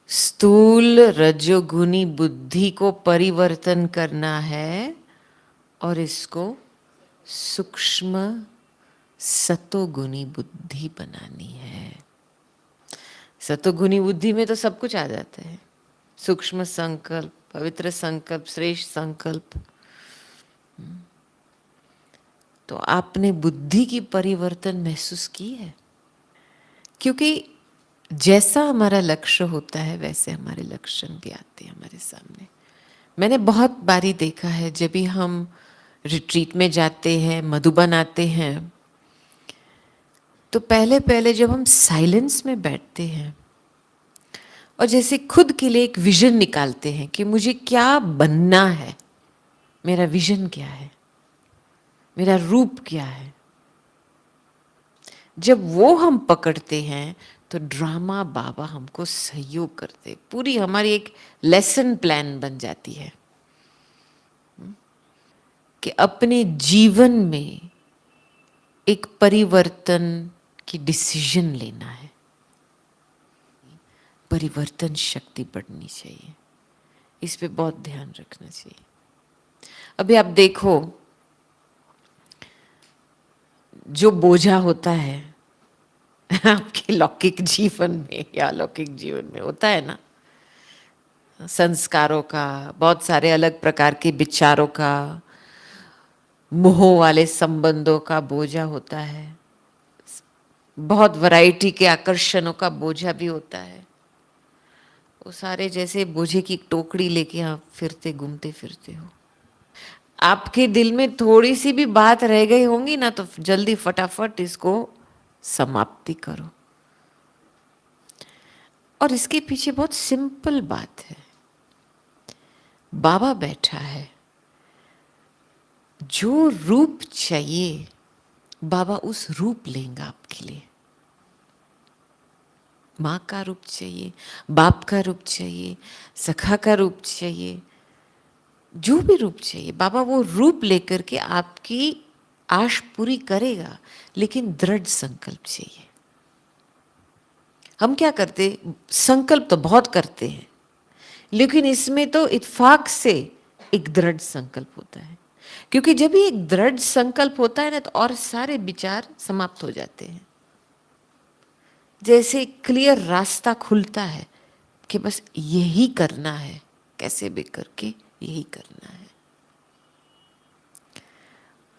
स्थूल रजोगुनी बुद्धि को परिवर्तन करना है और इसको सूक्ष्म सतोगुनी बुद्धि बनानी है। सतोगुनी बुद्धि में तो सब कुछ आ जाता है, सूक्ष्म संकल्प, पवित्र संकल्प, श्रेष्ठ संकल्प। तो आपने बुद्धि की परिवर्तन महसूस की है? क्योंकि जैसा हमारा लक्ष्य होता है वैसे हमारे लक्षण भी आते हैं हमारे सामने। मैंने बहुत बारी देखा है, जब भी हम रिट्रीट में जाते हैं, मधुबन आते हैं, तो पहले पहले जब हम साइलेंस में बैठते हैं और जैसे खुद के लिए एक विजन निकालते हैं कि मुझे क्या बनना है, मेरा विजन क्या है, मेरा रूप क्या है, जब वो हम पकड़ते हैं तो ड्रामा बाबा हमको सहयोग करते, पूरी हमारी एक लेसन प्लान बन जाती है कि अपने जीवन में एक परिवर्तन की डिसीजन लेना है। परिवर्तन शक्ति बढ़नी चाहिए, इस पे बहुत ध्यान रखना चाहिए। अभी आप देखो, जो बोझा होता है आपके लौकिक जीवन में या अलौकिक जीवन में होता है ना, संस्कारों का, बहुत सारे अलग प्रकार के विचारों का, मोह वाले संबंधों का बोझा होता है, बहुत वैरायटी के आकर्षणों का बोझा भी होता है। वो सारे जैसे बोझे की टोकरी लेके आप फिरते घूमते फिरते हो। आपके दिल में थोड़ी सी भी बात रह गई होंगी ना, तो जल्दी फटाफट इसको समाप्ति करो। और इसके पीछे बहुत सिंपल बात है, बाबा बैठा है, जो रूप चाहिए बाबा उस रूप लेंगे आपके लिए। माँ का रूप चाहिए, बाप का रूप चाहिए, सखा का रूप चाहिए, जो भी रूप चाहिए बाबा वो रूप लेकर के आपकी आश पूरी करेगा, लेकिन दृढ़ संकल्प चाहिए। हम क्या करते, संकल्प तो बहुत करते हैं, लेकिन इसमें तो इत्फाक से एक दृढ़ संकल्प होता है, क्योंकि जब भी एक दृढ़ संकल्प होता है ना, तो और सारे विचार समाप्त हो जाते हैं। जैसे क्लियर रास्ता खुलता है कि बस यही करना है, कैसे भी करके यही करना है।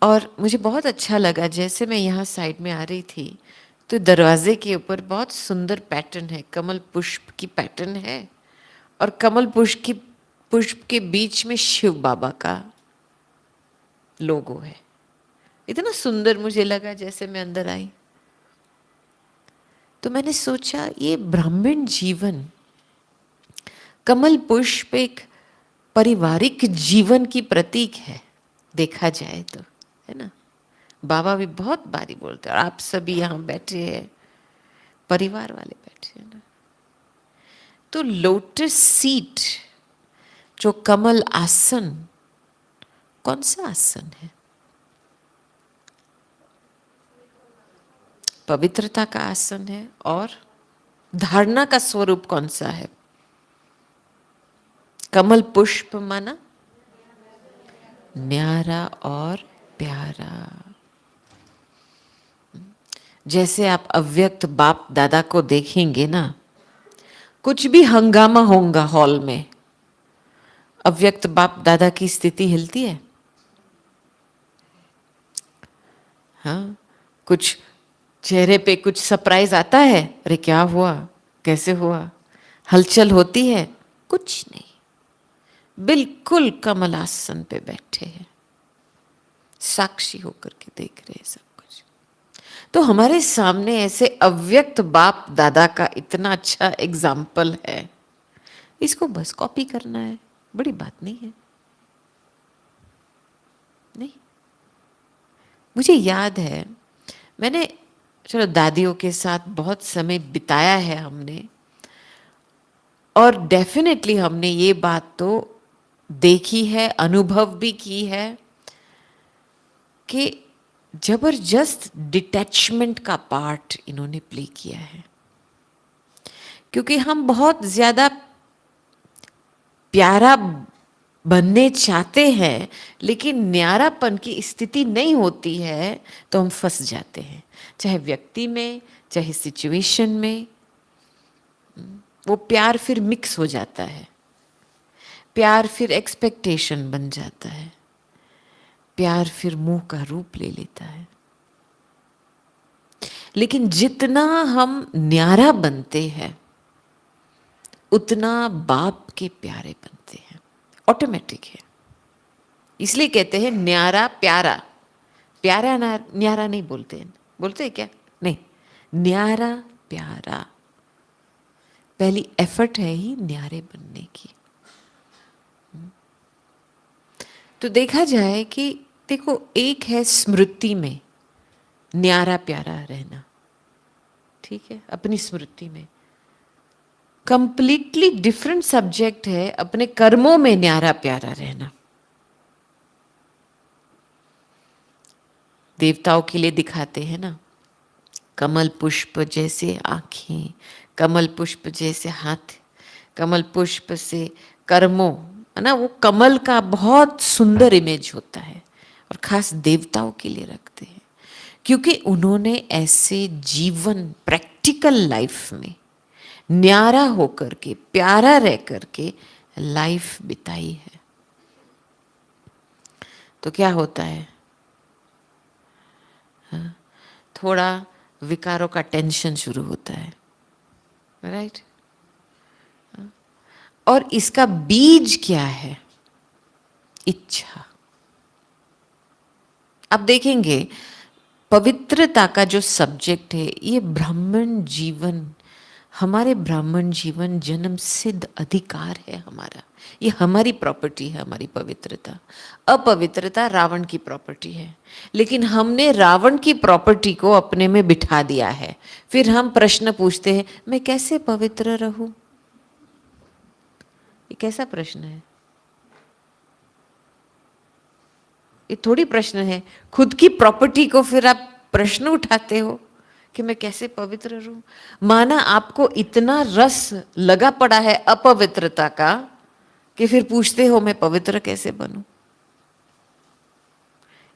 और मुझे बहुत अच्छा लगा, जैसे मैं यहाँ साइड में आ रही थी तो दरवाजे के ऊपर बहुत सुंदर पैटर्न है, कमल पुष्प की पैटर्न है, और कमल पुष्प के बीच में शिव बाबा का लोगो है। इतना सुंदर मुझे लगा जैसे मैं अंदर आई। तो मैंने सोचा ये ब्राह्मण जीवन, कमल पुष्प एक पारिवारिक जीवन की प्रतीक है, देखा जाए तो, है ना। बाबा भी बहुत बारी बोलते हैं, और आप सभी यहाँ बैठे हैं, परिवार वाले बैठे हैं ना। तो लोटस सीट, जो कमल आसन, कौन सा आसन है? पवित्रता का आसन है। और धारणा का स्वरूप कौन सा है? कमल पुष्प माना न्यारा और प्यारा। जैसे आप अव्यक्त बाप दादा को देखेंगे ना, कुछ भी हंगामा होगा हॉल में, अव्यक्त बाप दादा की स्थिति हिलती है। हाँ, कुछ चेहरे पे कुछ सरप्राइज आता है, अरे क्या हुआ, कैसे हुआ, हलचल होती है? कुछ नहीं, बिल्कुल कमलासन पे बैठे हैं, साक्षी होकर के देख रहे हैं सब कुछ। तो हमारे सामने ऐसे अव्यक्त बाप दादा का इतना अच्छा एग्जाम्पल है, इसको बस कॉपी करना है, बड़ी बात नहीं है। नहीं, मुझे याद है, मैंने, चलो दादियों के साथ बहुत समय बिताया है हमने, और डेफिनेटली हमने ये बात तो देखी है, अनुभव भी की है कि जबरदस्त डिटैचमेंट का पार्ट इन्होंने प्ले किया है। क्योंकि हम बहुत ज्यादा प्यारा बनने चाहते हैं, लेकिन न्यारापन की स्थिति नहीं होती है, तो हम फंस जाते हैं, चाहे व्यक्ति में, चाहे सिचुएशन में। वो प्यार फिर मिक्स हो जाता है, प्यार फिर एक्सपेक्टेशन बन जाता है, प्यार फिर मुंह का रूप ले लेता है। लेकिन जितना हम न्यारा बनते हैं, उतना बाप के प्यारे बनते हैं, ऑटोमेटिक है। इसलिए कहते हैं न्यारा प्यारा। प्यारा न्यारा नहीं बोलते हैं, बोलते हैं क्या? नहीं, न्यारा प्यारा। पहली एफर्ट है ही न्यारे बनने की। तो देखा जाए कि देखो, एक है स्मृति में न्यारा प्यारा रहना, ठीक है, अपनी स्मृति में। कंप्लीटली डिफरेंट सब्जेक्ट है अपने कर्मों में न्यारा प्यारा रहना। देवताओं के लिए दिखाते हैं ना, कमल पुष्प जैसे आंखें, कमल पुष्प जैसे हाथ, कमल पुष्प से कर्मों, है ना। वो कमल का बहुत सुंदर इमेज होता है, और खास देवताओं के लिए रखते हैं, क्योंकि उन्होंने ऐसे जीवन प्रैक्टिकल लाइफ में न्यारा होकर के, प्यारा रह करके लाइफ बिताई है। तो क्या होता है, हाँ, थोड़ा विकारों का टेंशन शुरू होता है, राइट। और इसका बीज क्या है? इच्छा। अब देखेंगे पवित्रता का जो सब्जेक्ट है, ये ब्राह्मण जीवन, हमारे ब्राह्मण जीवन जन्म सिद्ध अधिकार है हमारा। ये हमारी प्रॉपर्टी है, हमारी पवित्रता। अपवित्रता रावण की प्रॉपर्टी है, लेकिन हमने रावण की प्रॉपर्टी को अपने में बिठा दिया है। फिर हम प्रश्न पूछते हैं, मैं कैसे पवित्र रहूं? ये कैसा प्रश्न है? ये थोड़ी प्रश्न है। खुद की प्रॉपर्टी को फिर आप प्रश्न उठाते हो कि मैं कैसे पवित्र रहूं। माना आपको इतना रस लगा पड़ा है अपवित्रता का कि फिर पूछते हो मैं पवित्र कैसे बनूं।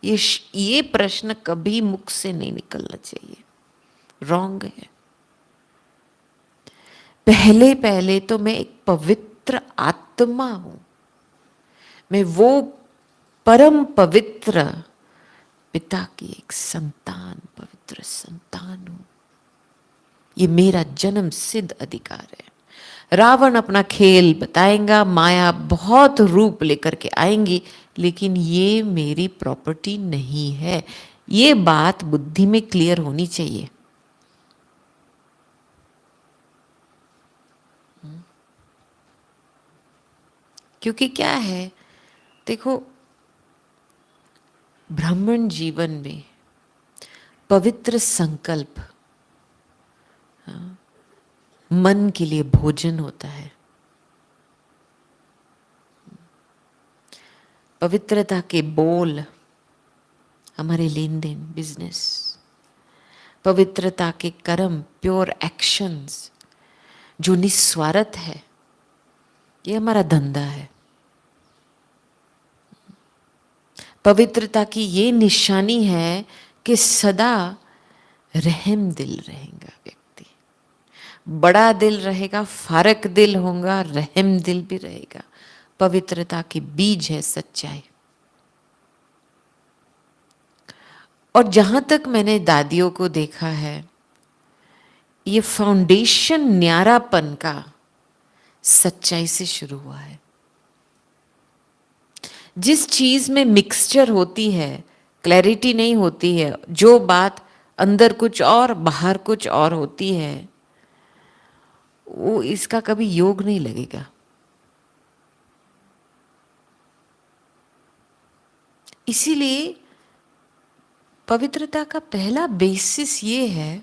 ये प्रश्न कभी मुख से नहीं निकलना चाहिए, रॉन्ग है। पहले पहले तो मैं एक पवित्र आत्मा हूं, मैं वो परम पवित्र पिता की एक संतान, पवित्र संतान हूं। ये मेरा जन्म सिद्ध अधिकार है। रावण अपना खेल बताएगा, माया बहुत रूप लेकर के आएंगी, लेकिन ये मेरी प्रॉपर्टी नहीं है। ये बात बुद्धि में क्लियर होनी चाहिए। क्योंकि क्या है, देखो, ब्राह्मण जीवन में पवित्र संकल्प, मन के लिए भोजन होता है, पवित्रता के बोल, हमारे लेन देन, बिजनेस, पवित्रता के कर्म, प्योर एक्शंस जो निस्वार्थ है, ये हमारा धंधा है। पवित्रता की ये निशानी है कि सदा रहम दिल रहेगा व्यक्ति, बड़ा दिल रहेगा, फारक दिल होगा, रहम दिल भी रहेगा। पवित्रता के बीज है सच्चाई। और जहां तक मैंने दादियों को देखा है, ये फाउंडेशन न्यारापन का सच्चाई से शुरू हुआ है। जिस चीज में मिक्सचर होती है, क्लैरिटी नहीं होती है, जो बात अंदर कुछ और बाहर कुछ और होती है, वो इसका कभी योग नहीं लगेगा। इसीलिए पवित्रता का पहला बेसिस ये है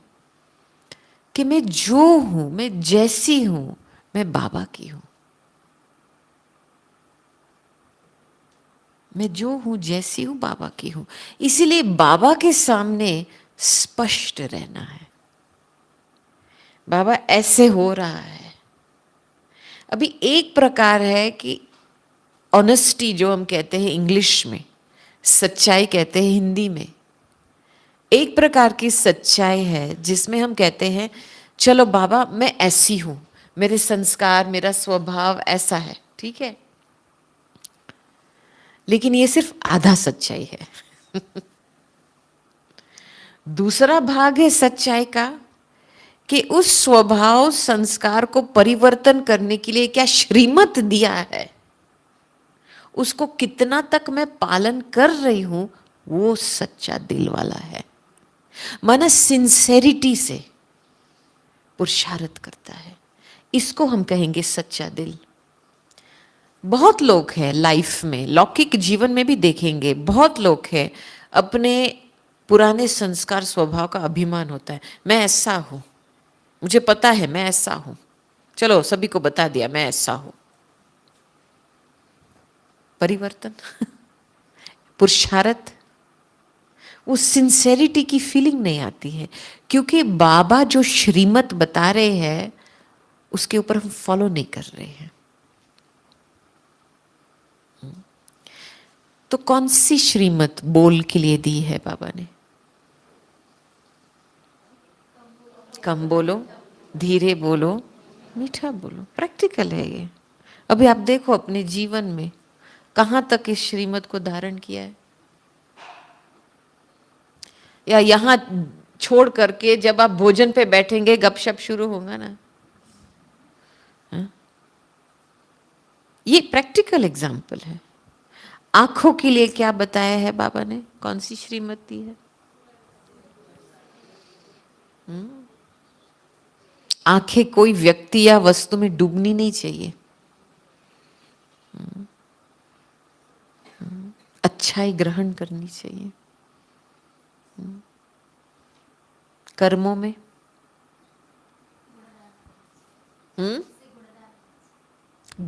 कि मैं जो हूं, मैं जैसी हूं, मैं बाबा की हूं। मैं जो हूं, जैसी हूं, बाबा की हूं। इसीलिए बाबा के सामने स्पष्ट रहना है। बाबा ऐसे हो रहा है, अभी एक प्रकार है कि ऑनेस्टी जो हम कहते हैं इंग्लिश में, सच्चाई कहते हैं हिंदी में। एक प्रकार की सच्चाई है जिसमें हम कहते हैं चलो बाबा मैं ऐसी हूं, मेरे संस्कार, मेरा स्वभाव ऐसा है, ठीक है। लेकिन ये सिर्फ आधा सच्चाई है। दूसरा भाग है सच्चाई का कि उस स्वभाव संस्कार को परिवर्तन करने के लिए क्या श्रीमत दिया है, उसको कितना तक मैं पालन कर रही हूं, वो सच्चा दिल वाला है। माना सिंसेरिटी से पुरुषार्थ करता है, इसको हम कहेंगे सच्चा दिल। बहुत लोग हैं लाइफ में, लौकिक जीवन में भी देखेंगे, बहुत लोग हैं अपने पुराने संस्कार स्वभाव का अभिमान होता है। मैं ऐसा हूं, मुझे पता है मैं ऐसा हूं, चलो सभी को बता दिया मैं ऐसा हूं। परिवर्तन पुरुषार्थ, वो सिंसेरिटी की फीलिंग नहीं आती है, क्योंकि बाबा जो श्रीमत बता रहे हैं उसके ऊपर हम फॉलो नहीं कर रहे हैं। तो कौन सी श्रीमत बोल के लिए दी है बाबा ने? कम बोलो, धीरे बोलो, मीठा बोलो। प्रैक्टिकल है ये। अभी आप देखो अपने जीवन में कहां तक इस श्रीमत को धारण किया है, या यहां छोड़ करके जब आप भोजन पे बैठेंगे गपशप शुरू होगा ना। हा? ये प्रैक्टिकल एग्जाम्पल है। आंखों के लिए क्या बताया है बाबा ने, कौन सी श्रीमत दी है? आंखें कोई व्यक्ति या वस्तु में डूबनी नहीं चाहिए। अच्छाई ग्रहण करनी चाहिए। कर्मों में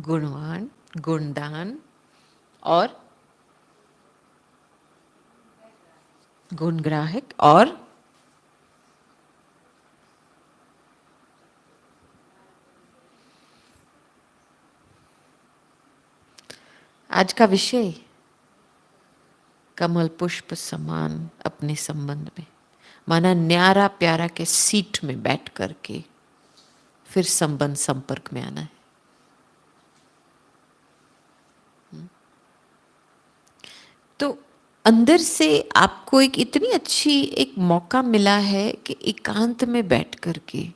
गुणवान, गुणदान और गुणग्राहक और आज का विषय कमल पुष्प समान अपने संबंध में, माना न्यारा प्यारा के सीट में बैठ करके फिर संबंध संपर्क में आना है। तो अंदर से आपको एक इतनी अच्छी एक मौका मिला है कि एकांत में बैठ करके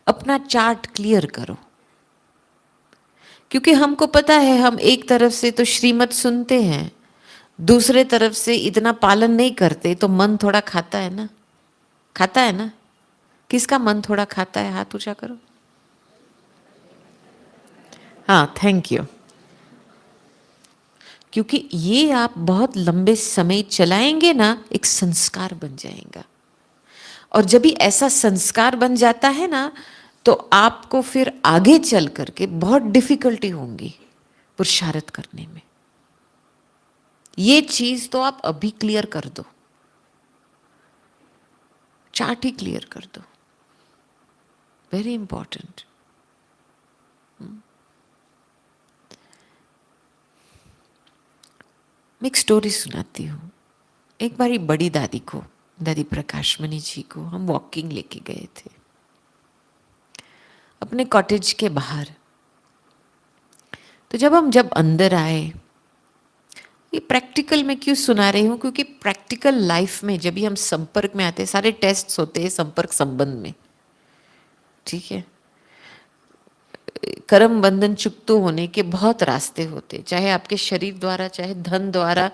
अपना चार्ट क्लियर करो। क्योंकि हमको पता है हम एक तरफ से तो श्रीमत सुनते हैं, दूसरे तरफ से इतना पालन नहीं करते, तो मन थोड़ा खाता है ना, खाता है ना। किसका मन थोड़ा खाता है, हाथ ऊंचा करो। हाँ, थैंक यू। क्योंकि ये आप बहुत लंबे समय चलाएंगे ना, एक संस्कार बन जाएगा। और जब भी ऐसा संस्कार बन जाता है ना, तो आपको फिर आगे चल करके बहुत डिफिकल्टी होंगी पुरुषार्थ करने में। ये चीज तो आप अभी क्लियर कर दो, चार्ट ही क्लियर कर दो, वेरी इंपॉर्टेंट। मैं एक स्टोरी सुनाती हूँ। एक बारी बड़ी दादी को, दादी प्रकाशमणि जी को हम वॉकिंग लेके गए थे अपने कॉटेज के बाहर। तो जब अंदर आए, ये प्रैक्टिकल में क्यों सुना रही हूँ, क्योंकि प्रैक्टिकल लाइफ में जब भी हम संपर्क में आते हैं, सारे टेस्ट होते हैं संपर्क संबंध में, ठीक है। कर्म बंधन चुकतो होने के बहुत रास्ते होते, चाहे आपके शरीर द्वारा, चाहे धन द्वारा,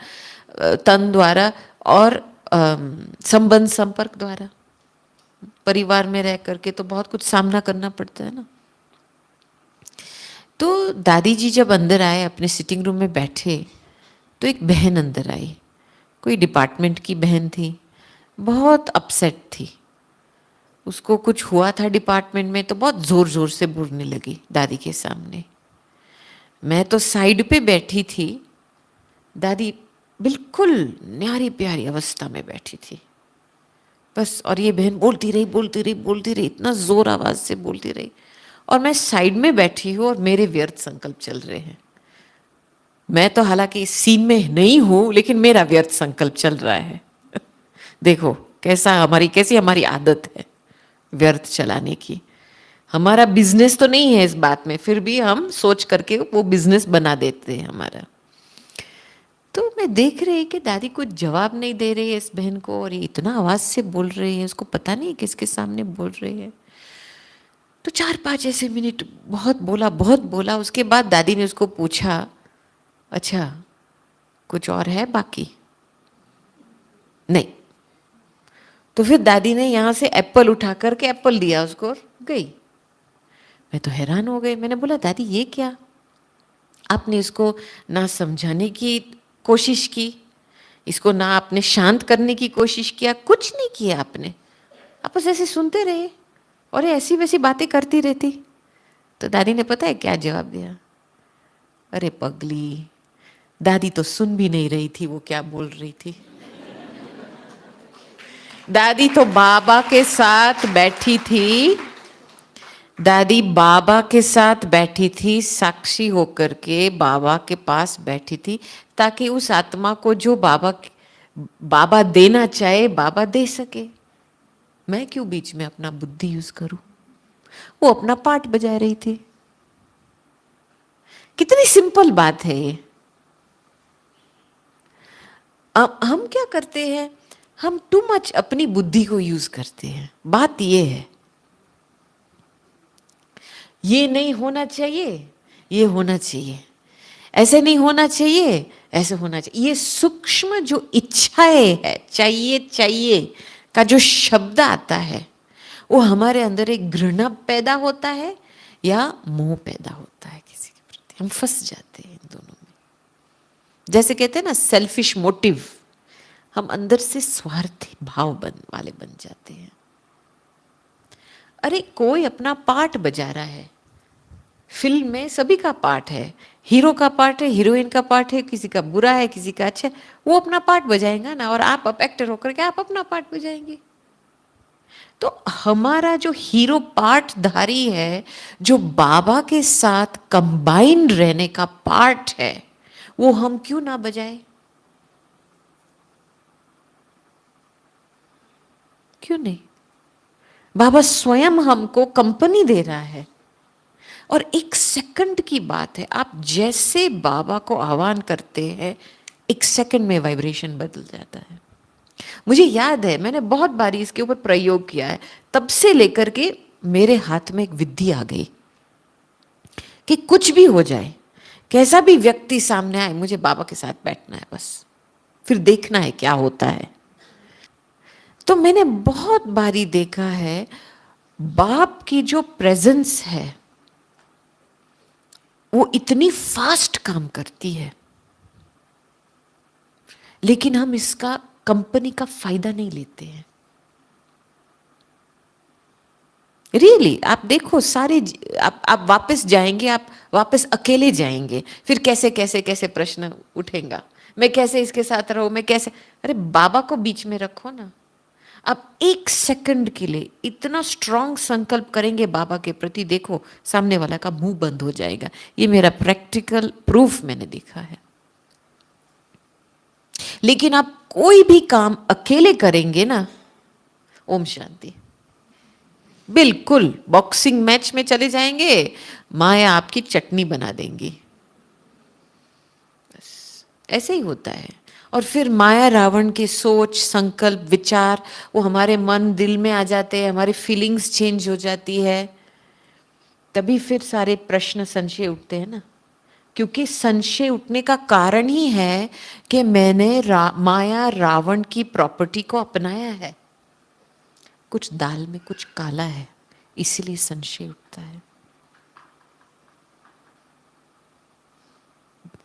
तन द्वारा, और संबंध संपर्क द्वारा। परिवार में रह करके तो बहुत कुछ सामना करना पड़ता है ना। तो दादी जी जब अंदर आए, अपने सिटिंग रूम में बैठे, तो एक बहन अंदर आई, कोई डिपार्टमेंट की बहन थी, बहुत अपसेट थी। उसको कुछ हुआ था डिपार्टमेंट में, तो बहुत जोर जोर से बोलने लगी दादी के सामने। मैं तो साइड पे बैठी थी, दादी बिल्कुल न्यारी प्यारी अवस्था में बैठी थी बस, और ये बहन बोलती रही बोलती रही बोलती रही, इतना जोर आवाज से बोलती रही। और मैं साइड में बैठी हूँ और मेरे व्यर्थ संकल्प चल रहे हैं। मैं तो हालांकि इस सीन में नहीं हूं, लेकिन मेरा व्यर्थ संकल्प चल रहा है। देखो कैसी हमारी आदत है व्यर्थ चलाने की। हमारा बिजनेस तो नहीं है इस बात में, फिर भी हम सोच करके वो बिजनेस बना देते हैं हमारा। तो मैं देख रही कि दादी कुछ जवाब नहीं दे रही है इस बहन को, और ये इतना आवाज से बोल रही है, उसको पता नहीं किसके सामने बोल रही है। तो 4-5 ऐसे मिनट बहुत बोला। उसके बाद दादी ने उसको पूछा, अच्छा कुछ और है बाकी? नहीं। तो फिर दादी ने यहाँ से एप्पल उठा करके एप्पल दिया उसको और गई। मैं तो हैरान हो गई। मैंने बोला दादी ये क्या? आपने इसको ना समझाने की कोशिश की, इसको ना आपने शांत करने की कोशिश किया, कुछ नहीं किया आपने। आप बस ऐसे सुनते रहे और ये ऐसी वैसी बातें करती रहती। तो दादी ने पता है क्या जवाब दिया? अरे पगली, दादी तो सुन भी नहीं रही थी वो क्या बोल रही थी। दादी तो बाबा के साथ बैठी थी, दादी बाबा के साथ बैठी थी, साक्षी होकर के बाबा के पास बैठी थी, ताकि उस आत्मा को जो बाबा देना चाहे बाबा दे सके। मैं क्यों बीच में अपना बुद्धि यूज करूं? वो अपना पार्ट बजा रही थी। कितनी सिंपल बात है ये। अब हम क्या करते हैं, हम टू मच अपनी बुद्धि को यूज करते हैं। बात ये है, ये नहीं होना चाहिए, ये होना चाहिए, ऐसे नहीं होना चाहिए, ऐसे होना चाहिए। ये सूक्ष्म जो इच्छाएं है, चाहिए चाहिए का जो शब्द आता है, वो हमारे अंदर एक घृणा पैदा होता है या मोह पैदा होता है किसी के प्रति। हम फंस जाते हैं इन दोनों में। जैसे कहते हैं ना सेल्फिश मोटिव, हम अंदर से स्वार्थी भाव वाले बन जाते हैं। अरे कोई अपना पार्ट बजा रहा है, फिल्म में सभी का पार्ट है, हीरो का पार्ट है, हीरोइन का पार्ट है, किसी का बुरा है, किसी का अच्छा है, वो अपना पार्ट बजाएगा ना, और आप एक्टर होकर के आप अपना पार्ट बजाएंगे। तो हमारा जो हीरो पार्ट धारी है, जो बाबा के साथ कंबाइंड रहने का पार्ट है, वो हम क्यों ना बजाए? क्यों नहीं? बाबा स्वयं हमको कंपनी दे रहा है। और एक सेकंड की बात है, आप जैसे बाबा को आह्वान करते हैं, एक सेकंड में वाइब्रेशन बदल जाता है। मुझे याद है मैंने बहुत बारी इसके ऊपर प्रयोग किया है, तब से लेकर के मेरे हाथ में एक विधि आ गई कि कुछ भी हो जाए, कैसा भी व्यक्ति सामने आए, मुझे बाबा के साथ बैठना है बस, फिर देखना है क्या होता है। तो मैंने बहुत बारी देखा है, बाप की जो प्रेजेंस है वो इतनी फास्ट काम करती है, लेकिन हम इसका कंपनी का फायदा नहीं लेते हैं। रियली आप देखो सारे आप वापस जाएंगे, आप वापस अकेले जाएंगे, फिर कैसे कैसे कैसे प्रश्न उठेगा, मैं कैसे इसके साथ रहूं, मैं कैसे। अरे बाबा को बीच में रखो ना। आप एक सेकंड के लिए इतना स्ट्रांग संकल्प करेंगे बाबा के प्रति, देखो सामने वाला का मुंह बंद हो जाएगा। ये मेरा प्रैक्टिकल प्रूफ मैंने देखा है। लेकिन आप कोई भी काम अकेले करेंगे ना, ओम शांति, बिल्कुल बॉक्सिंग मैच में चले जाएंगे, माया आपकी चटनी बना देंगी। बस ऐसे ही होता है। और फिर माया रावण के सोच संकल्प विचार वो हमारे मन दिल में आ जाते हैं, हमारी फीलिंग्स चेंज हो जाती है, तभी फिर सारे प्रश्न संशय उठते हैं ना। क्योंकि संशय उठने का कारण ही है कि मैंने माया रावण की प्रॉपर्टी को अपनाया है। कुछ दाल में कुछ काला है, इसीलिए संशय उठता है।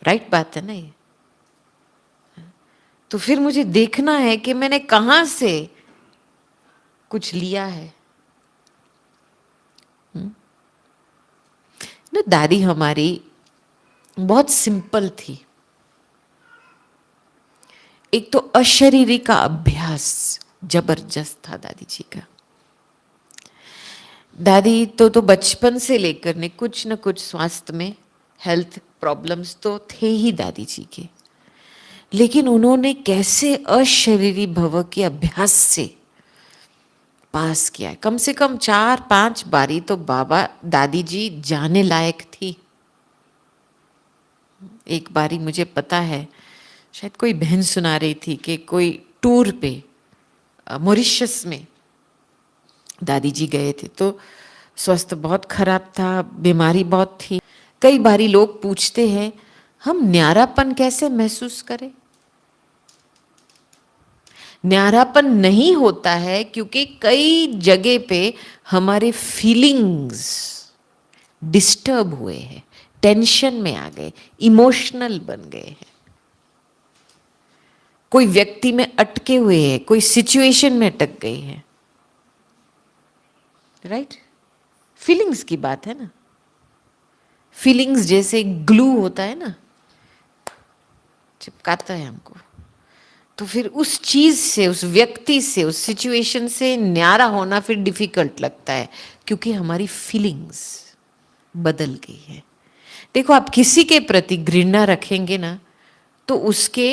राइट बात है ना ये? तो फिर मुझे देखना है कि मैंने कहां से कुछ लिया है। ना दादी हमारी बहुत सिंपल थी। एक तो अशरीरी का अभ्यास जबरदस्त था दादी जी का। दादी तो बचपन से लेकर ने कुछ न कुछ स्वास्थ्य में हेल्थ प्रॉब्लम्स तो थे ही दादी जी के, लेकिन उन्होंने कैसे अशरीरी भव के अभ्यास से पास किया है। कम से कम 4-5 बारी तो बाबा दादी जी जाने लायक थी। एक बारी मुझे पता है, शायद कोई बहन सुना रही थी कि कोई टूर पे मॉरिशस में दादी जी गए थे, तो स्वास्थ्य बहुत खराब था, बीमारी बहुत थी। कई बारी लोग पूछते हैं हम न्यारापन कैसे महसूस करें। न्यारापन नहीं होता है क्योंकि कई जगह पे हमारे फीलिंग्स डिस्टर्ब हुए हैं, टेंशन में आ गए, इमोशनल बन गए हैं, कोई व्यक्ति में अटके हुए हैं, कोई सिचुएशन में अटक गए हैं। राइट? फीलिंग्स की बात है ना। फीलिंग्स जैसे ग्लू होता है ना, चिपकाता है हमको, तो फिर उस चीज से, उस व्यक्ति से, उस सिचुएशन से न्यारा होना फिर डिफिकल्ट लगता है क्योंकि हमारी फीलिंग्स बदल गई है। देखो, आप किसी के प्रति घृणा रखेंगे ना तो उसके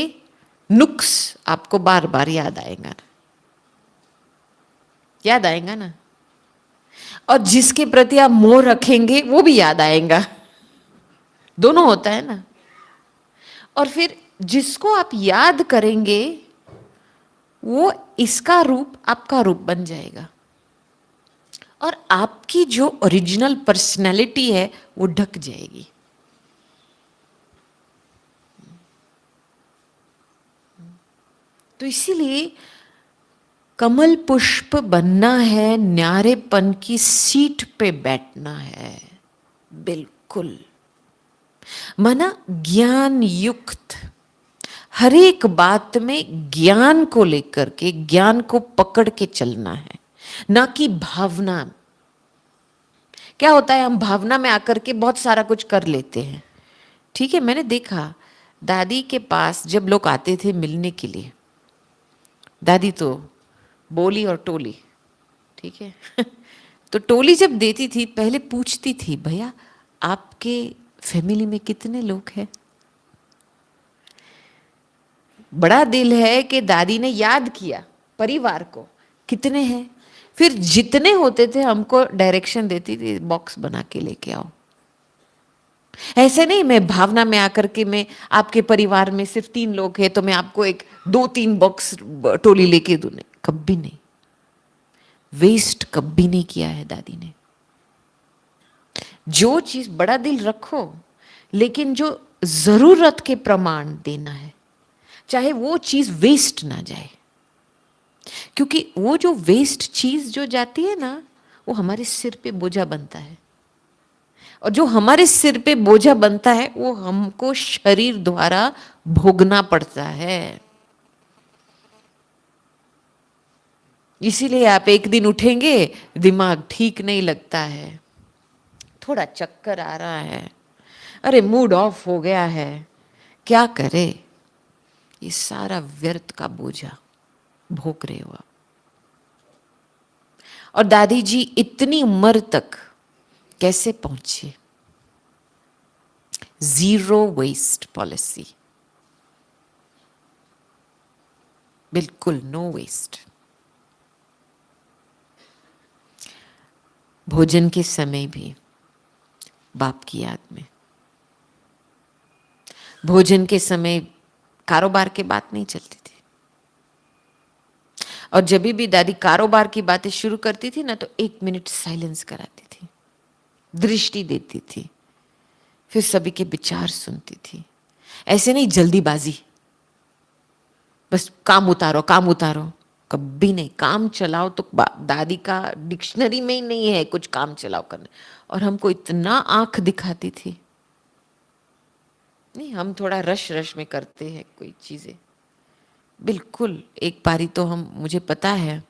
नुक्स आपको बार बार याद आएगा ना, याद आएगा ना। और जिसके प्रति आप मोह रखेंगे वो भी याद आएगा, दोनों होता है ना। और फिर जिसको आप याद करेंगे वो इसका रूप आपका रूप बन जाएगा, और आपकी जो ओरिजिनल पर्सनैलिटी है वो ढक जाएगी। तो इसीलिए कमल पुष्प बनना है, न्यारेपन की सीट पे बैठना है, बिल्कुल। माना ज्ञान युक्त, हर एक बात में ज्ञान को लेकर के, ज्ञान को पकड़ के चलना है, ना कि भावना। क्या होता है, हम भावना में आकर के बहुत सारा कुछ कर लेते हैं। ठीक है, मैंने देखा दादी के पास जब लोग आते थे मिलने के लिए, दादी तो बोली और टोली, ठीक है तो टोली जब देती थी पहले पूछती थी, भैया आपके फैमिली में कितने लोग हैं। बड़ा दिल है कि दादी ने याद किया परिवार को कितने हैं, फिर जितने होते थे हमको डायरेक्शन देती थी, बॉक्स बना के लेके आओ। ऐसे नहीं मैं भावना में आकर के मैं आपके परिवार में सिर्फ 3 लोग हैं तो मैं आपको एक 2-3 बॉक्स टोली लेके दूं, नहीं, कभी नहीं। वेस्ट कभी नहीं किया है दादी ने। जो चीज, बड़ा दिल रखो, लेकिन जो जरूरत के प्रमाण देना है, चाहे वो चीज वेस्ट ना जाए, क्योंकि वो जो वेस्ट चीज जो जाती है ना वो हमारे सिर पे बोझा बनता है, और जो हमारे सिर पे बोझा बनता है वो हमको शरीर द्वारा भोगना पड़ता है। इसीलिए आप एक दिन उठेंगे, दिमाग ठीक नहीं लगता है, थोड़ा चक्कर आ रहा है, अरे मूड ऑफ हो गया है, क्या करे, ये सारा व्यर्थ का बोझा भोग रहे हो आप। और दादी जी इतनी उम्र तक कैसे पहुंचे? जीरो वेस्ट पॉलिसी, बिल्कुल नो वेस्ट। भोजन के समय भी बाप की याद में, भोजन के समय कारोबार की बात नहीं चलती थी, और जब भी दादी कारोबार की बातें शुरू करती थी ना तो 1 मिनट साइलेंस कराती थी, दृष्टि देती थी, फिर सभी के विचार सुनती थी। ऐसे नहीं जल्दीबाजी, बस काम उतारो काम उतारो, कभी नहीं। काम चलाओ तो दादी का डिक्शनरी में ही नहीं है कुछ काम चलाओ करने, और हमको इतना आंख दिखाती थी। नहीं, हम थोड़ा रश रश में करते हैं कोई चीजें, बिल्कुल। एक बारी तो हम, मुझे पता है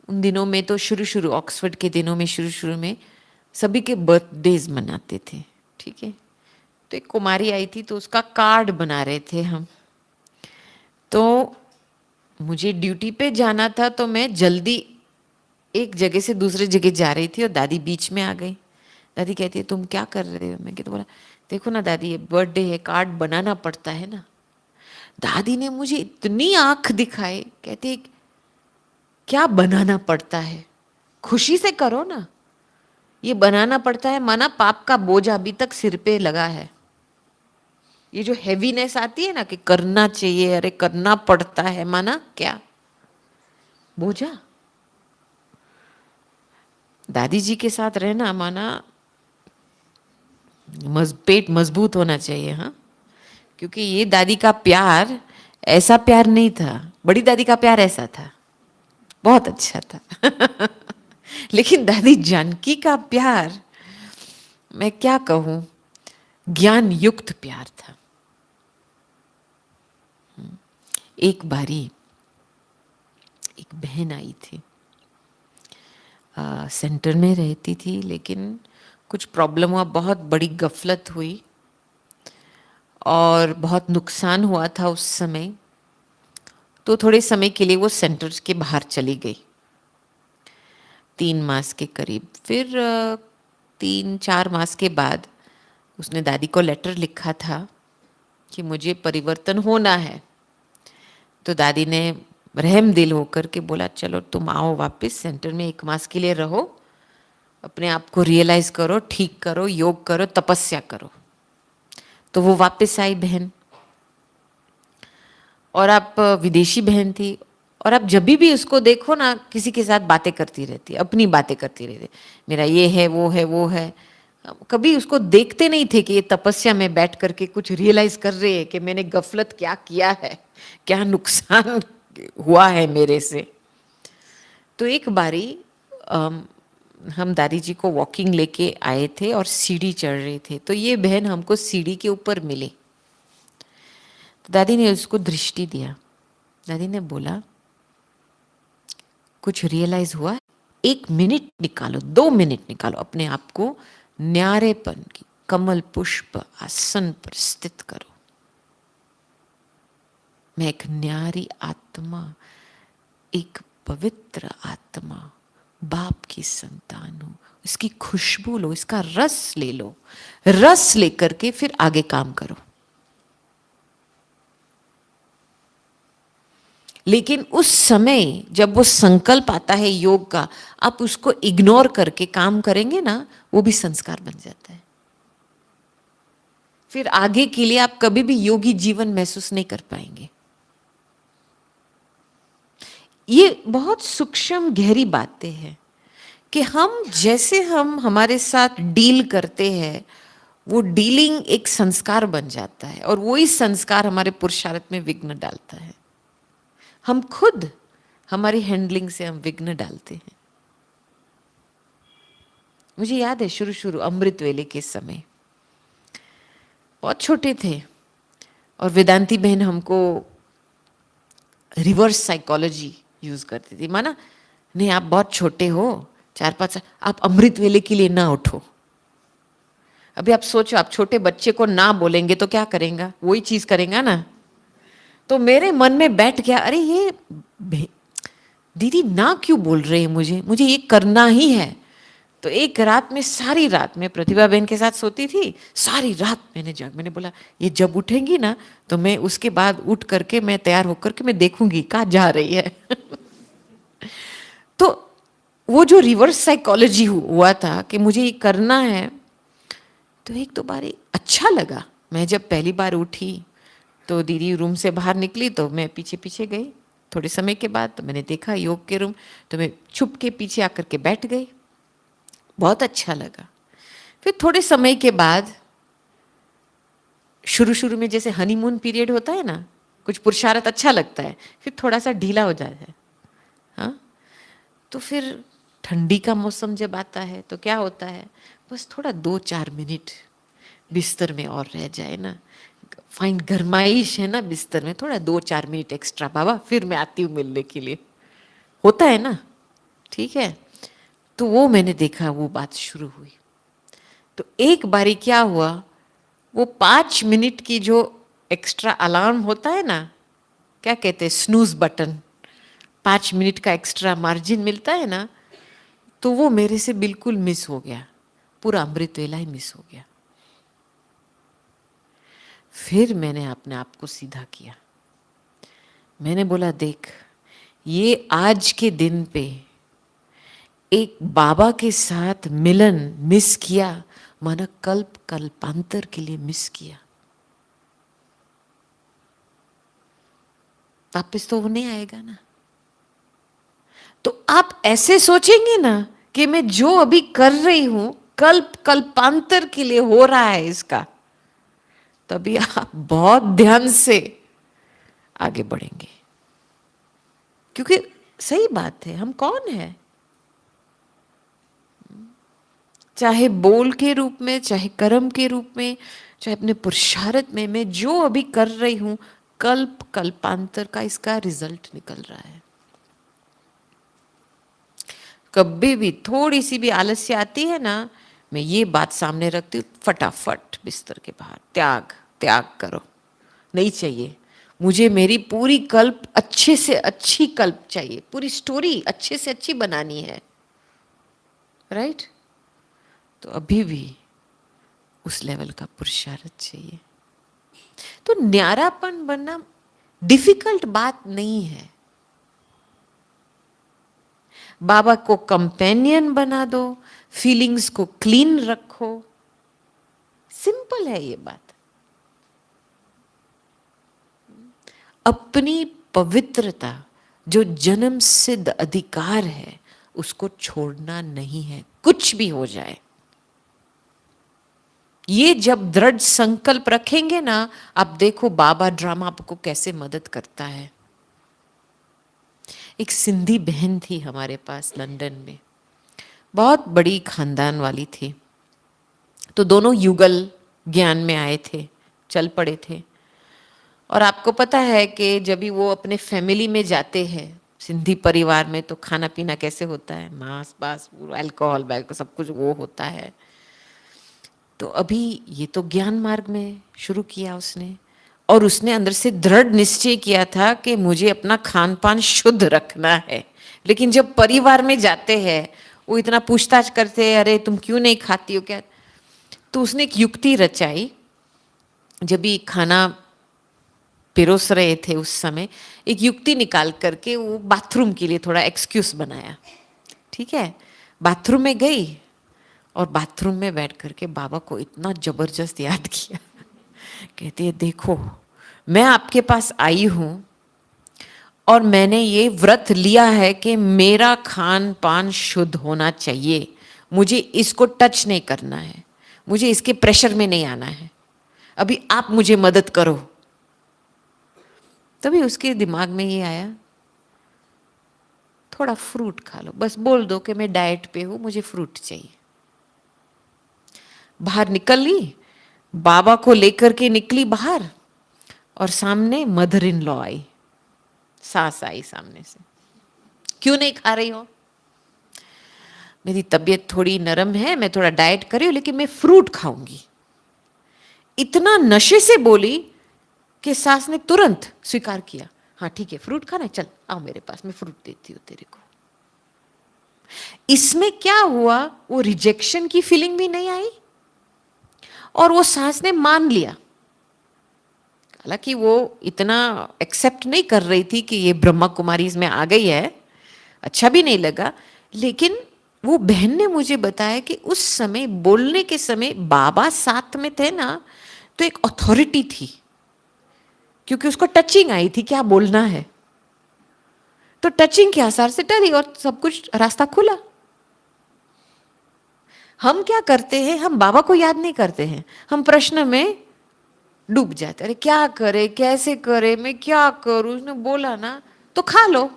उन दिनों में तो शुरू ऑक्सफोर्ड के दिनों में शुरू में सभी के बर्थडेज मनाते थे, ठीक है। तो एक कुमारी आई थी तो उसका कार्ड बना रहे थे हम, तो मुझे ड्यूटी पे जाना था तो मैं जल्दी एक जगह से दूसरे जगह जा रही थी और दादी बीच में आ गई। दादी कहती है तुम क्या कर रहे हो? मैं कहती बोला देखो ना दादी, ये बर्थडे है, कार्ड बनाना पड़ता है ना। दादी ने मुझे इतनी आंख दिखाई, कहती क्या बनाना पड़ता है? खुशी से करो ना। ये बनाना पड़ता है माना पाप का बोझ अभी तक सिर पे लगा है। ये जो हैवीनेस आती है ना कि करना चाहिए, अरे करना पड़ता है, माना क्या बोझा। दादी जी के साथ रहना माना पेट मजबूत होना चाहिए। हाँ, क्योंकि ये दादी का प्यार ऐसा प्यार नहीं था, बड़ी दादी का प्यार ऐसा था, बहुत अच्छा था। लेकिन दादी जानकी का प्यार, मैं क्या कहूं, ज्ञान युक्त प्यार था। एक बारी एक बहन आई थी, सेंटर में रहती थी, लेकिन कुछ प्रॉब्लम हुआ, बहुत बड़ी गफलत हुई और बहुत नुकसान हुआ था उस समय। तो थोड़े समय के लिए वो सेंटर के बाहर चली गई, 3 मास के करीब। फिर 3-4 मास के बाद उसने दादी को लेटर लिखा था कि मुझे परिवर्तन होना है। तो दादी ने रहम दिल होकर के बोला चलो तुम आओ वापस सेंटर में, 1 मास के लिए रहो, अपने आप को रियलाइज करो, ठीक करो, योग करो, तपस्या करो। तो वो वापस आई बहन। और आप विदेशी बहन थी, और आप जब भी उसको देखो ना किसी के साथ बातें करती रहती, अपनी बातें करती रहती, मेरा ये है वो है वो है। कभी उसको देखते नहीं थे कि ये तपस्या में बैठ करके कुछ रियलाइज कर रहे हैं कि मैंने गफलत क्या किया है, क्या नुकसान हुआ है मेरे से। तो एक बारी हम दादी जी को वॉकिंग लेके आए थे और सीढ़ी चढ़ रहे थे, तो ये बहन हमको सीढ़ी के ऊपर मिली। तो दादी ने उसको दृष्टि दिया। दादी ने बोला कुछ रियलाइज हुआ? 1 मिनट निकालो, 2 मिनट निकालो, अपने आप को न्यारेपन की कमल पुष्प आसन पर स्थित करो। मैं एक न्यारी आत्मा, एक पवित्र आत्मा, बाप की संतान हूं। इसकी खुशबू लो, इसका रस ले लो, रस लेकर के फिर आगे काम करो। लेकिन उस समय जब वो संकल्प आता है योग का, आप उसको इग्नोर करके काम करेंगे ना, वो भी संस्कार बन जाता है। फिर आगे के लिए आप कभी भी योगी जीवन महसूस नहीं कर पाएंगे। ये बहुत सूक्ष्म गहरी बातें हैं कि हम जैसे हम हमारे साथ डील करते हैं, वो डीलिंग एक संस्कार बन जाता है, और वही संस्कार हमारे पुरुषार्थ में विघ्न डालता है। हम खुद हमारी हैंडलिंग से हम विघ्न डालते हैं। मुझे याद है शुरू शुरू अमृत वेले के समय, बहुत छोटे थे, और वेदांती बहन हमको रिवर्स साइकोलॉजी यूज करती थी। माना नहीं आप बहुत छोटे हो, 4-5 साल, आप अमृत वेले के लिए ना उठो। अभी आप सोचो, आप छोटे बच्चे को ना बोलेंगे तो क्या करेगा? वही चीज करेगा ना। तो मेरे मन में बैठ गया, अरे ये दीदी ना क्यों बोल रहे हैं मुझे, मुझे ये करना ही है। तो एक रात में, सारी रात में प्रतिभा बहन के साथ सोती थी, सारी रात मैंने बोला ये जब उठेंगी ना, तो मैं उसके बाद उठ करके मैं तैयार होकर के मैं देखूंगी कहाँ जा रही है। तो वो जो रिवर्स साइकोलॉजी हुआ था कि मुझे ये करना है, तो एक दो बार अच्छा लगा। मैं जब पहली बार उठी तो दीदी रूम से बाहर निकली, तो मैं पीछे पीछे गई। थोड़े समय के बाद तो मैंने देखा योग के रूम, तो मैं छुप के पीछे आकर के बैठ गई। बहुत अच्छा लगा। फिर थोड़े समय के बाद, शुरू शुरू में जैसे हनीमून पीरियड होता है ना, कुछ पुरुषार्थ अच्छा लगता है, फिर थोड़ा सा ढीला हो जाता है। हाँ, तो फिर ठंडी का मौसम जब आता है तो क्या होता है, बस थोड़ा 2-4 मिनट बिस्तर में और रह जाए ना, फाइन गरमाइश है ना बिस्तर में, थोड़ा 2-4 मिनट एक्स्ट्रा, बाबा फिर मैं आती हूँ मिलने के लिए, होता है ना, ठीक है। तो वो मैंने देखा, वो बात शुरू हुई। तो एक बारी क्या हुआ, वो 5 मिनट की जो एक्स्ट्रा अलार्म होता है ना, क्या कहते हैं, स्नूज बटन, 5 मिनट का एक्स्ट्रा मार्जिन मिलता है ना, तो वो मेरे से बिल्कुल मिस हो गया, पूरा अमृत वेला ही मिस हो गया। फिर मैंने अपने आप को सीधा किया, मैंने बोला देख, ये आज के दिन पे एक बाबा के साथ मिलन मिस किया, माना कल्प कल्पांतर के लिए मिस किया, वापिस तो वो नहीं आएगा ना। तो आप ऐसे सोचेंगे ना कि मैं जो अभी कर रही हूं कल्प कल्पांतर के लिए हो रहा है इसका, तभी आप बहुत ध्यान से आगे बढ़ेंगे। क्योंकि सही बात है, हम कौन है, चाहे बोल के रूप में, चाहे कर्म के रूप में, चाहे अपने पुरुषार्थ में, मैं जो अभी कर रही हूं कल्प कल्पांतर का इसका रिजल्ट निकल रहा है। कभी भी थोड़ी सी भी आलस्य आती है ना, मैं ये बात सामने रखती हूँ, फटाफट बिस्तर के बाहर त्याग त्याग करो, नहीं चाहिए मुझे, मेरी पूरी कल्प अच्छे से अच्छी कल्प चाहिए, पूरी स्टोरी अच्छे से अच्छी बनानी है, राइट? तो अभी भी उस लेवल का पुरुषार्थ चाहिए। तो न्यारापन बनना डिफिकल्ट बात नहीं है। बाबा को कंपेनियन बना दो, फीलिंग्स को क्लीन रखो, सिंपल है ये बात। अपनी पवित्रता जो जन्म सिद्ध अधिकार है उसको छोड़ना नहीं है, कुछ भी हो जाए। ये जब दृढ़ संकल्प रखेंगे ना, आप देखो बाबा ड्रामा आपको कैसे मदद करता है। एक सिंधी बहन थी हमारे पास लंदन में, बहुत बड़ी खानदान वाली थी, तो दोनों युगल ज्ञान में आए थे, चल पड़े थे। और आपको पता है कि जब भी वो अपने फैमिली में जाते हैं, सिंधी परिवार में, तो खाना पीना कैसे होता है, मांस बास अल्कोहल बैल सब कुछ वो होता है। तो अभी ये तो ज्ञान मार्ग में शुरू किया उसने, और उसने अंदर से दृढ़ निश्चय किया था कि मुझे अपना खान पान शुद्ध रखना है। लेकिन जब परिवार में जाते हैं वो इतना पूछताछ करते हैं, अरे तुम क्यों नहीं खाती हो क्या। तो उसने एक युक्ति रचाई, जब भी खाना पिरोस रहे थे उस समय, एक युक्ति निकाल करके वो बाथरूम के लिए थोड़ा एक्सक्यूज बनाया। ठीक है, बाथरूम में गई और बाथरूम में बैठ करके बाबा को इतना जबरदस्त याद किया। कहती है देखो, मैं आपके पास आई हूं और मैंने ये व्रत लिया है कि मेरा खान पान शुद्ध होना चाहिए, मुझे इसको टच नहीं करना है, मुझे इसके प्रेशर में नहीं आना है, अभी आप मुझे मदद करो। तभी उसके दिमाग में ये आया, थोड़ा फ्रूट खा लो, बस बोल दो कि मैं डाइट पे हूं, मुझे फ्रूट चाहिए। बाहर निकल ली, बाबा को लेकर के निकली बाहर, और सामने मदर इन लॉ आई, सास आई सामने से। क्यों नहीं खा रही हो? मेरी तबीयत थोड़ी नरम है, मैं थोड़ा डाइट कर रही हूं, लेकिन मैं फ्रूट खाऊंगी। इतना नशे से बोली कि सास ने तुरंत स्वीकार किया, हाँ ठीक है फ्रूट खाना है, चल आओ मेरे पास, मैं फ्रूट देती हूँ तेरे को। इसमें क्या हुआ, वो रिजेक्शन की फीलिंग भी नहीं आई और वो सास ने मान लिया। हालांकि वो इतना एक्सेप्ट नहीं कर रही थी कि ये ब्रह्मा कुमारी इसमें आ गई है, अच्छा भी नहीं लगा। लेकिन वो बहन ने मुझे बताया कि उस समय बोलने के समय बाबा साथ में थे ना, तो एक अथॉरिटी थी, क्योंकि उसको टचिंग आई थी क्या बोलना है, तो टचिंग के आसार से डरी और सब कुछ रास्ता खुला। हम क्या करते हैं, हम बाबा को याद नहीं करते हैं, हम प्रश्न में डूब जाते, अरे क्या करे कैसे करे, मैं क्या करूं, उसने बोला ना तो खा लो,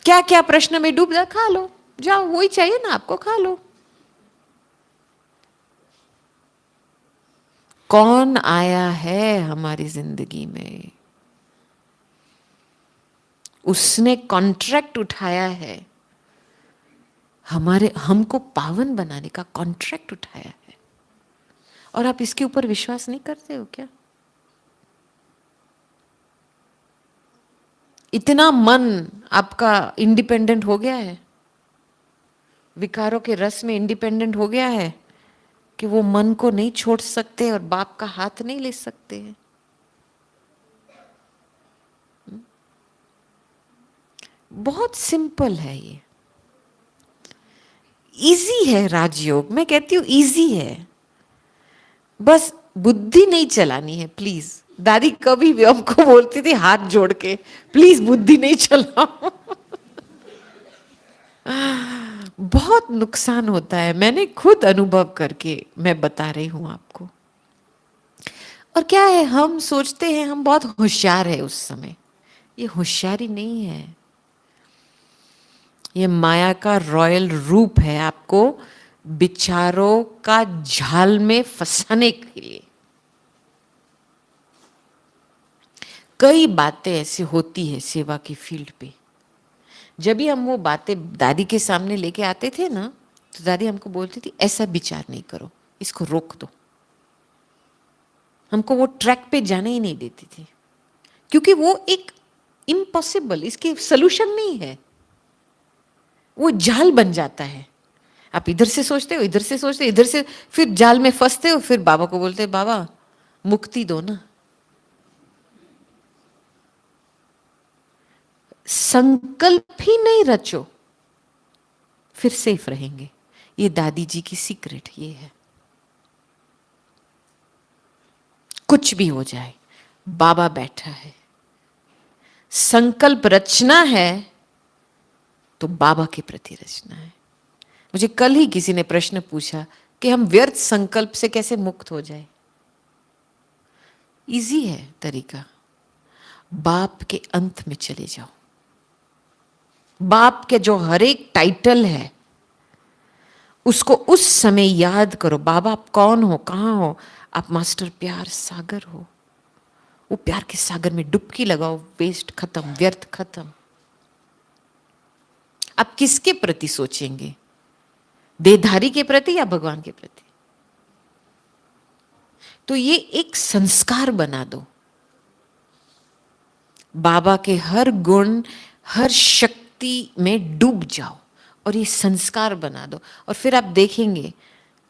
क्या क्या प्रश्न में डूब जा, खा लो, जाओ वही चाहिए ना आपको, खा लो। कौन आया है हमारी जिंदगी में, उसने कॉन्ट्रैक्ट उठाया है, हमारे हमको पावन बनाने का कॉन्ट्रैक्ट उठाया है, और आप इसके ऊपर विश्वास नहीं करते हो क्या? इतना मन आपका इंडिपेंडेंट हो गया है, विकारों के रस में इंडिपेंडेंट हो गया है कि वो मन को नहीं छोड़ सकते और बाप का हाथ नहीं ले सकते हैं। बहुत सिंपल है ये, इजी है राजयोग। मैं कहती हूँ इजी है, बस बुद्धि नहीं चलानी है प्लीज। दादी कभी भी हमको बोलती थी हाथ जोड़ के, प्लीज बुद्धि नहीं चलाओ। बहुत नुकसान होता है, मैंने खुद अनुभव करके मैं बता रही हूं आपको। और क्या है, हम सोचते हैं हम बहुत होशियार है उस समय, ये होशियारी नहीं है, ये माया का रॉयल रूप है आपको विचारों का जाल में फंसाने के लिए। कई बातें ऐसी होती है सेवा की फील्ड पे, जब भी हम वो बातें दादी के सामने लेके आते थे ना, तो दादी हमको बोलती थी ऐसा विचार नहीं करो, इसको रोक दो। हमको वो ट्रैक पे जाने ही नहीं देती थी, क्योंकि वो एक इम्पॉसिबल, इसकी सोल्यूशन नहीं है, वो जाल बन जाता है। आप इधर से सोचते हो, इधर से सोचते हो, इधर से फिर जाल में फंसते हो, फिर बाबा को बोलते बाबा मुक्ति दो ना। संकल्प ही नहीं रचो, फिर सेफ रहेंगे। ये दादी जी की सीक्रेट ये है। कुछ भी हो जाए, बाबा बैठा है। संकल्प रचना है तो बाबा के प्रति रचना है। मुझे कल ही किसी ने प्रश्न पूछा कि हम व्यर्थ संकल्प से कैसे मुक्त हो जाए। इजी है तरीका, बाप के अंत में चले जाओ। बाप के जो हर एक टाइटल है उसको उस समय याद करो। बाबा आप कौन हो, कहां हो? आप मास्टर प्यार सागर हो। वो प्यार के सागर में डुबकी लगाओ, वेस्ट खत्म, व्यर्थ खत्म। आप किसके प्रति सोचेंगे, देहधारी के प्रति या भगवान के प्रति? तो ये एक संस्कार बना दो, बाबा के हर गुण हर शक्ति में डूब जाओ और ये संस्कार बना दो। और फिर आप देखेंगे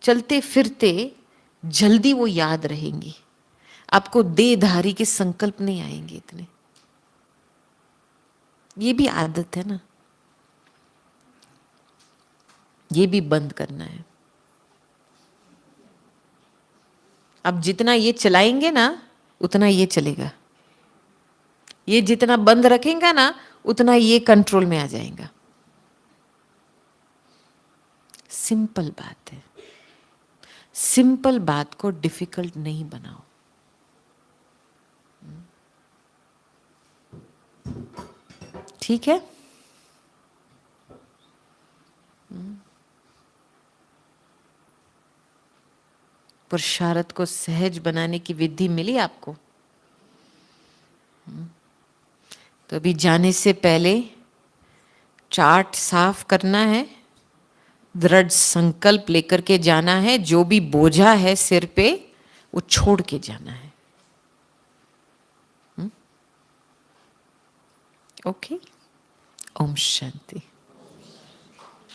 चलते फिरते जल्दी वो याद रहेंगी आपको, देहधारी के संकल्प नहीं आएंगे इतने। ये भी आदत है ना, ये भी बंद करना है। अब जितना ये चलाएंगे ना उतना ये चलेगा, ये जितना बंद रखेंगे ना उतना ये कंट्रोल में आ जाएगा। सिंपल बात है, सिंपल बात को डिफिकल्ट नहीं बनाओ। ठीक है? पुरुषार्थ को सहज बनाने की विधि मिली आपको? तो अभी जाने से पहले चार्ट साफ करना है, दृढ़ संकल्प लेकर के जाना है, जो भी बोझा है सिर पे वो छोड़ के जाना है। ओके? ओम शांति।